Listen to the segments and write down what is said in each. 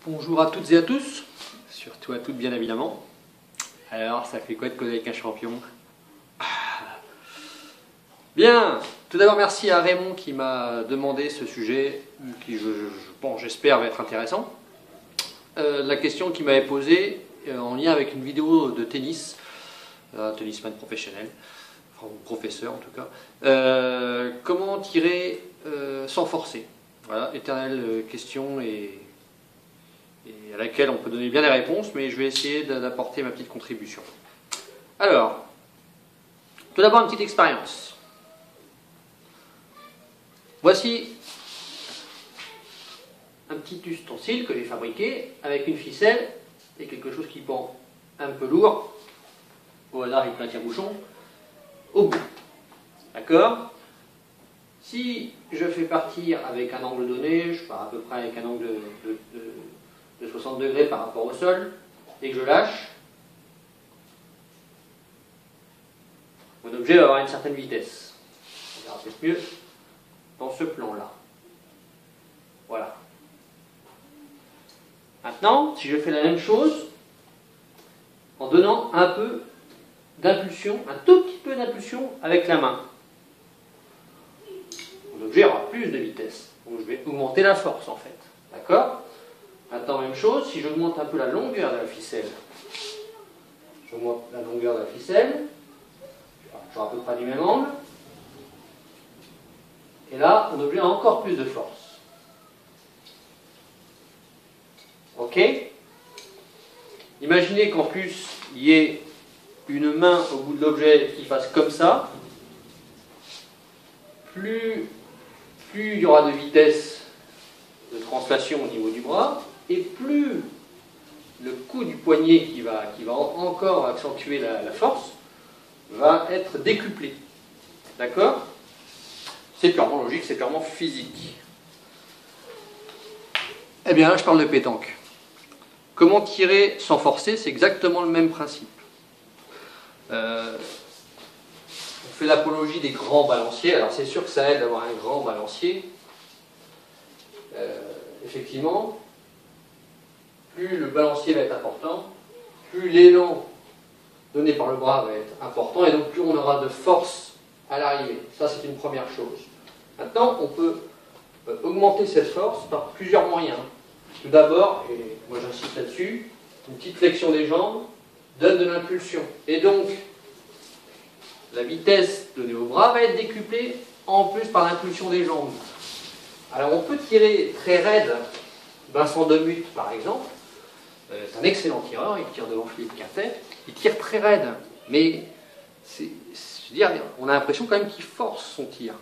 Bonjour à toutes et à tous, surtout à toutes bien évidemment. Alors, ça fait quoi de causer avec un champion? Bien, tout d'abord merci à Raymond qui m'a demandé ce sujet, qui j'espère va être intéressant. La question qu'il m'avait posée en lien avec une vidéo de tennis, un tennisman professionnel, enfin professeur en tout cas, comment tirer sans forcer? Voilà, éternelle question et à laquelle on peut donner bien des réponses, mais je vais essayer d'apporter ma petite contribution. Alors, tout d'abord une petite expérience. Voici un petit ustensile que j'ai fabriqué avec une ficelle et quelque chose qui pend un peu lourd, au hasard avec un tire-bouchon, au bout. D'accord? Si je fais partir avec un angle donné, je pars à peu près avec un angle de 60 degrés par rapport au sol, et que je lâche, mon objet va avoir une certaine vitesse. On verra peut-être mieux dans ce plan-là. Voilà. Maintenant, si je fais la même chose, en donnant un peu d'impulsion, un tout petit peu d'impulsion avec la main, mon objet aura plus de vitesse. Donc je vais augmenter la force en fait. D'accord? Maintenant, même chose, si j'augmente un peu la longueur de la ficelle, j'augmente la longueur de la ficelle, toujours à peu près du même angle, et là, mon objet a encore plus de force. Ok? Imaginez qu'en plus, il y ait une main au bout de l'objet qui fasse comme ça. Plus il y aura de vitesse de translation au niveau du bras, et plus le coup du poignet qui va encore accentuer la force va être décuplé. D'accord? C'est purement logique, c'est purement physique. Eh bien là je parle de pétanque. Comment tirer sans forcer? C'est exactement le même principe. On fait l'apologie des grands balanciers. Alors c'est sûr que ça aide d'avoir un grand balancier. Effectivement, plus le balancier va être important, plus l'élan donné par le bras va être important, et donc plus on aura de force à l'arrivée. Ça, c'est une première chose. Maintenant, on peut augmenter cette force par plusieurs moyens. Tout d'abord, et moi j'insiste là-dessus, une petite flexion des jambes donne de l'impulsion. Et donc, la vitesse donnée au bras va être décuplée en plus par l'impulsion des jambes. Alors on peut tirer très raide, Vincent Demuth par exemple, c'est un excellent tireur, il tire devant Philippe Quintet, il tire très raide, mais on a l'impression quand même qu'il force son tir.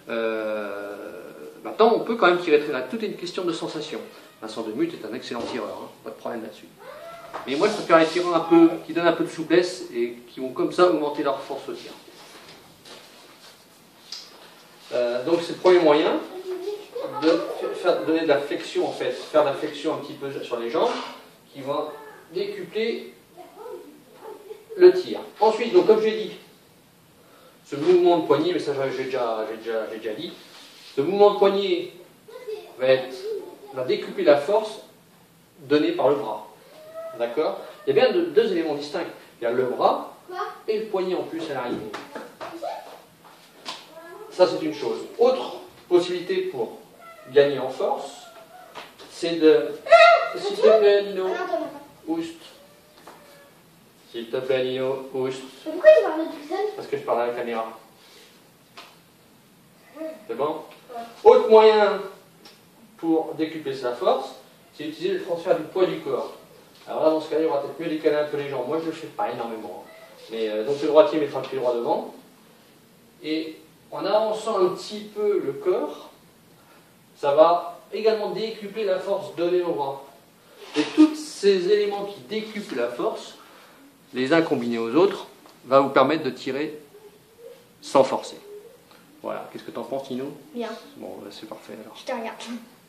Maintenant on peut quand même tirer très raide, tout est une question de sensation. Vincent Demuth est un excellent tireur, hein, pas de problème là-dessus. Mais moi je préfère les tireurs qui donnent un peu de souplesse et qui vont comme ça augmenter leur force au tir. Donc c'est le premier moyen. Donner de la flexion en fait, faire de la flexion un petit peu sur les jambes qui va décupler le tir. Ensuite, donc comme j'ai dit, ce mouvement de poignet, mais ça j'ai déjà dit, ce mouvement de poignet va décupler la force donnée par le bras. D'accord? Il y a bien deux éléments distincts. Il y a le bras et le poignet en plus à l'arrivée. Ça c'est une chose. Autre possibilité pour gagner en force, c'est de... S'il te plaît, Nino, oust. S'il te plaît, Nino, oust. Pourquoi tu parles tout seul? Parce que je parle à la caméra. C'est bon? Autre moyen pour décupler sa force, c'est d'utiliser le transfert du poids du corps. Alors là, dans ce cas-là, il y aura peut-être mieux décaler un peu les jambes. Moi, je ne le fais pas énormément. Mais donc le droitier mettra le pied droit devant. Et en avançant un petit peu le corps, ça va également décupler la force donnée au bras. Et tous ces éléments qui décuplent la force, les uns combinés aux autres, va vous permettre de tirer sans forcer. Voilà, qu'est-ce que tu en penses, Nino? Bien. Bon, c'est parfait alors. Je te regarde.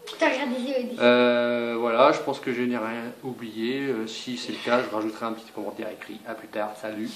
Je te regarde des yeux. Voilà, je pense que je n'ai rien oublié. Si c'est le cas, je rajouterai un petit commentaire écrit. A plus tard, salut.